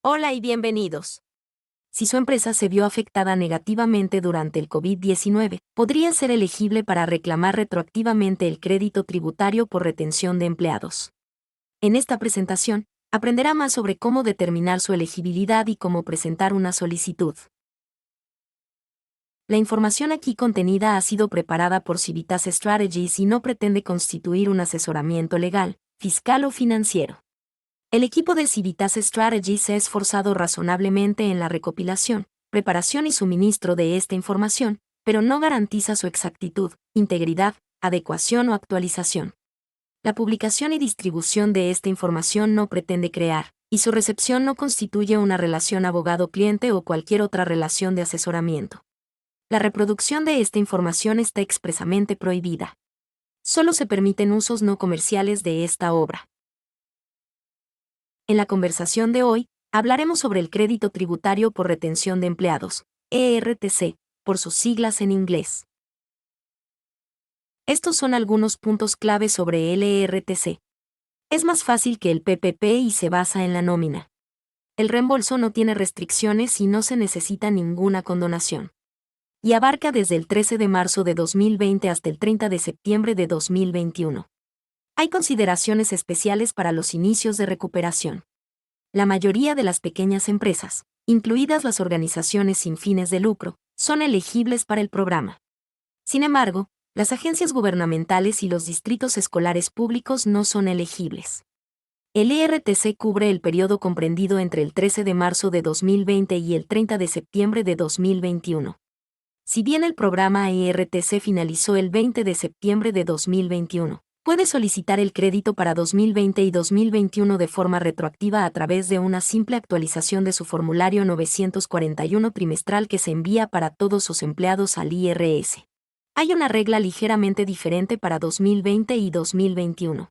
Hola y bienvenidos. Si su empresa se vio afectada negativamente durante el COVID-19, podría ser elegible para reclamar retroactivamente el crédito tributario por retención de empleados. En esta presentación, aprenderá más sobre cómo determinar su elegibilidad y cómo presentar una solicitud. La información aquí contenida ha sido preparada por Civitas Strategies y no pretende constituir un asesoramiento legal, fiscal o financiero. El equipo de Civitas Strategies se ha esforzado razonablemente en la recopilación, preparación y suministro de esta información, pero no garantiza su exactitud, integridad, adecuación o actualización. La publicación y distribución de esta información no pretende crear, y su recepción no constituye una relación abogado-cliente o cualquier otra relación de asesoramiento. La reproducción de esta información está expresamente prohibida. Solo se permiten usos no comerciales de esta obra. En la conversación de hoy, hablaremos sobre el crédito tributario por retención de empleados, ERTC, por sus siglas en inglés. Estos son algunos puntos clave sobre el ERTC. Es más fácil que el PPP y se basa en la nómina. El reembolso no tiene restricciones y no se necesita ninguna condonación. Y abarca desde el 13 de marzo de 2020 hasta el 30 de septiembre de 2021. Hay consideraciones especiales para los inicios de recuperación. La mayoría de las pequeñas empresas, incluidas las organizaciones sin fines de lucro, son elegibles para el programa. Sin embargo, las agencias gubernamentales y los distritos escolares públicos no son elegibles. El ERTC cubre el periodo comprendido entre el 13 de marzo de 2020 y el 30 de septiembre de 2021. Si bien el programa ERTC finalizó el 20 de septiembre de 2021, puede solicitar el crédito para 2020 y 2021 de forma retroactiva a través de una simple actualización de su formulario 941 trimestral que se envía para todos sus empleados al IRS. Hay una regla ligeramente diferente para 2020 y 2021.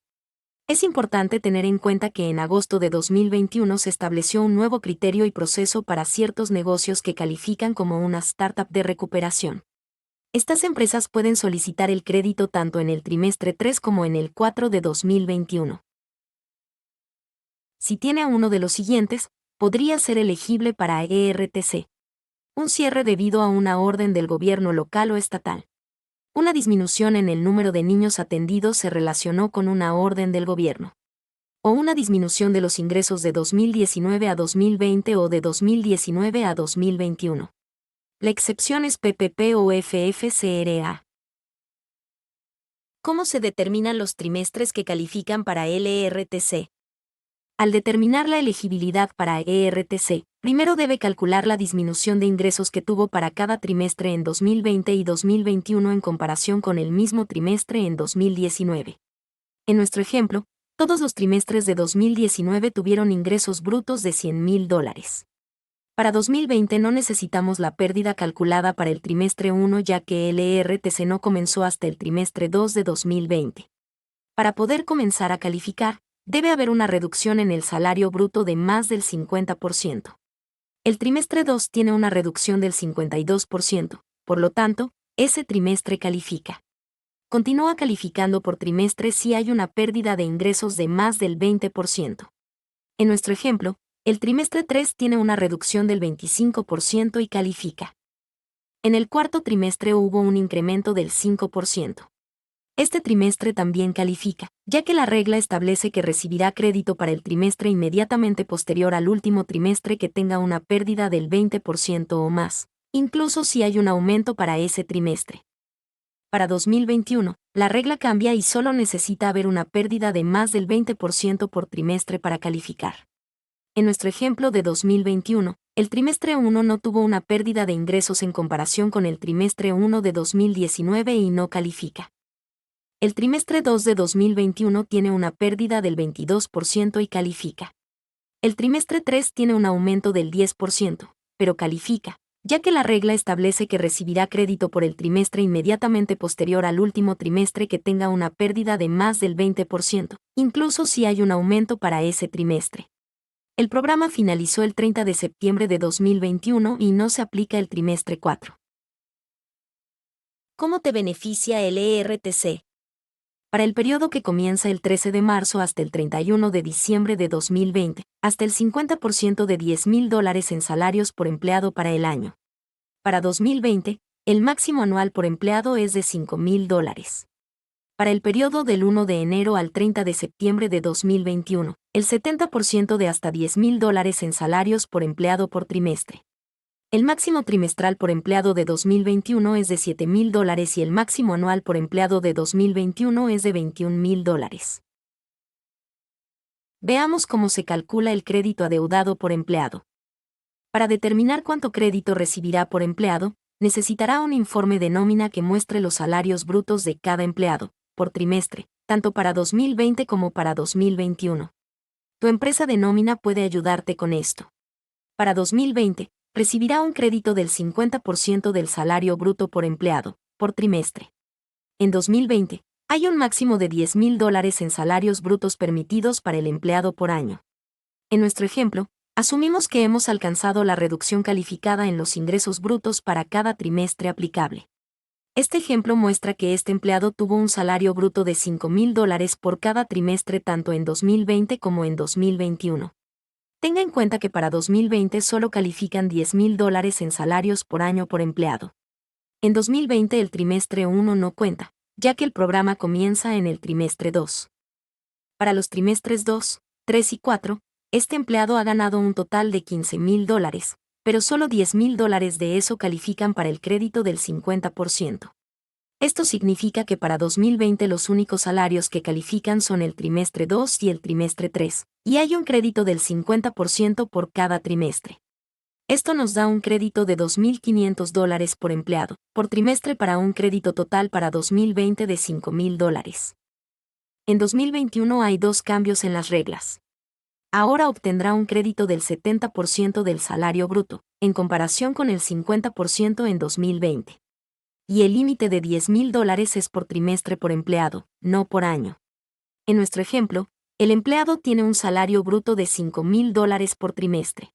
Es importante tener en cuenta que en agosto de 2021 se estableció un nuevo criterio y proceso para ciertos negocios que califican como una startup de recuperación. Estas empresas pueden solicitar el crédito tanto en el trimestre 3 como en el 4 de 2021. Si tiene a uno de los siguientes, podría ser elegible para ERTC. Un cierre debido a una orden del gobierno local o estatal. Una disminución en el número de niños atendidos se relacionó con una orden del gobierno. O una disminución de los ingresos de 2019 a 2020 o de 2019 a 2021. La excepción es PPP o FFCRA. ¿Cómo se determinan los trimestres que califican para el ERTC? Al determinar la elegibilidad para ERTC, primero debe calcular la disminución de ingresos que tuvo para cada trimestre en 2020 y 2021 en comparación con el mismo trimestre en 2019. En nuestro ejemplo, todos los trimestres de 2019 tuvieron ingresos brutos de $100,000. Para 2020 no necesitamos la pérdida calculada para el trimestre 1 ya que el ERTC no comenzó hasta el trimestre 2 de 2020. Para poder comenzar a calificar, debe haber una reducción en el salario bruto de más del 50%. El trimestre 2 tiene una reducción del 52%, por lo tanto, ese trimestre califica. Continúa calificando por trimestre si hay una pérdida de ingresos de más del 20%. En nuestro ejemplo, el trimestre 3 tiene una reducción del 25% y califica. En el cuarto trimestre hubo un incremento del 5%. Este trimestre también califica, ya que la regla establece que recibirá crédito para el trimestre inmediatamente posterior al último trimestre que tenga una pérdida del 20% o más, incluso si hay un aumento para ese trimestre. Para 2021, la regla cambia y solo necesita haber una pérdida de más del 20% por trimestre para calificar. En nuestro ejemplo de 2021, el trimestre 1 no tuvo una pérdida de ingresos en comparación con el trimestre 1 de 2019 y no califica. El trimestre 2 de 2021 tiene una pérdida del 22% y califica. El trimestre 3 tiene un aumento del 10%, pero califica, ya que la regla establece que recibirá crédito por el trimestre inmediatamente posterior al último trimestre que tenga una pérdida de más del 20%, incluso si hay un aumento para ese trimestre. El programa finalizó el 30 de septiembre de 2021 y no se aplica el trimestre 4. ¿Cómo te beneficia el ERTC? Para el periodo que comienza el 13 de marzo hasta el 31 de diciembre de 2020, hasta el 50% de $10,000 en salarios por empleado para el año. Para 2020, el máximo anual por empleado es de $5,000. Para el periodo del 1 de enero al 30 de septiembre de 2021, el 70% de hasta $10,000 en salarios por empleado por trimestre. El máximo trimestral por empleado de 2021 es de $7,000 y el máximo anual por empleado de 2021 es de $21,000. Veamos cómo se calcula el crédito adeudado por empleado. Para determinar cuánto crédito recibirá por empleado, necesitará un informe de nómina que muestre los salarios brutos de cada empleado, por trimestre, tanto para 2020 como para 2021. Tu empresa de nómina puede ayudarte con esto. Para 2020, recibirá un crédito del 50% del salario bruto por empleado, por trimestre. En 2020, hay un máximo de $10,000 en salarios brutos permitidos para el empleado por año. En nuestro ejemplo, asumimos que hemos alcanzado la reducción calificada en los ingresos brutos para cada trimestre aplicable. Este ejemplo muestra que este empleado tuvo un salario bruto de $5,000 por cada trimestre tanto en 2020 como en 2021. Tenga en cuenta que para 2020 solo califican $10,000 en salarios por año por empleado. En 2020 el trimestre 1 no cuenta, ya que el programa comienza en el trimestre 2. Para los trimestres 2, 3 y 4, este empleado ha ganado un total de $15,000, pero solo $10,000 de eso califican para el crédito del 50%. Esto significa que para 2020 los únicos salarios que califican son el trimestre 2 y el trimestre 3, y hay un crédito del 50% por cada trimestre. Esto nos da un crédito de $2,500 por empleado, por trimestre para un crédito total para 2020 de $5,000. En 2021 hay dos cambios en las reglas. Ahora obtendrá un crédito del 70% del salario bruto, en comparación con el 50% en 2020. Y el límite de $10,000 es por trimestre por empleado, no por año. En nuestro ejemplo, el empleado tiene un salario bruto de $5,000 por trimestre.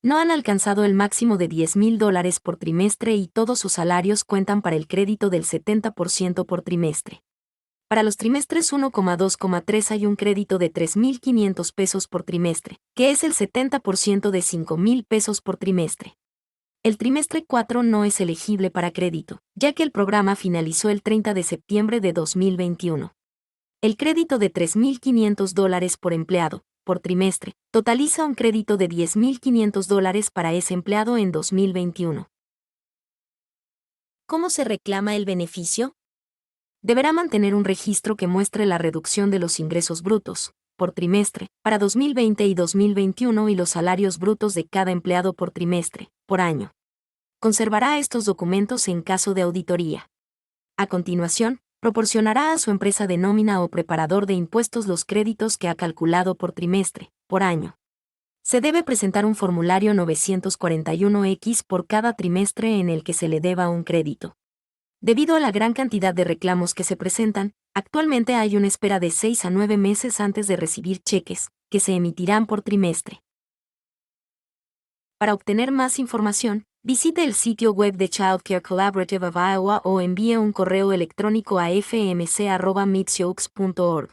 No han alcanzado el máximo de $10,000 por trimestre y todos sus salarios cuentan para el crédito del 70% por trimestre. Para los trimestres 1,2,3 hay un crédito de $3,500 por trimestre, que es el 70% de $5,000 por trimestre. El trimestre 4 no es elegible para crédito, ya que el programa finalizó el 30 de septiembre de 2021. El crédito de $3,500 por empleado, por trimestre, totaliza un crédito de $10,500 para ese empleado en 2021. ¿Cómo se reclama el beneficio? Deberá mantener un registro que muestre la reducción de los ingresos brutos, por trimestre, para 2020 y 2021 y los salarios brutos de cada empleado por trimestre, por año. Conservará estos documentos en caso de auditoría. A continuación, proporcionará a su empresa de nómina o preparador de impuestos los créditos que ha calculado por trimestre, por año. Se debe presentar un formulario 941X por cada trimestre en el que se le deba un crédito. Debido a la gran cantidad de reclamos que se presentan, actualmente hay una espera de 6 a 9 meses antes de recibir cheques, que se emitirán por trimestre. Para obtener más información, visite el sitio web de Child Care Collaborative of Iowa o envíe un correo electrónico a fmc@meetsioux.org.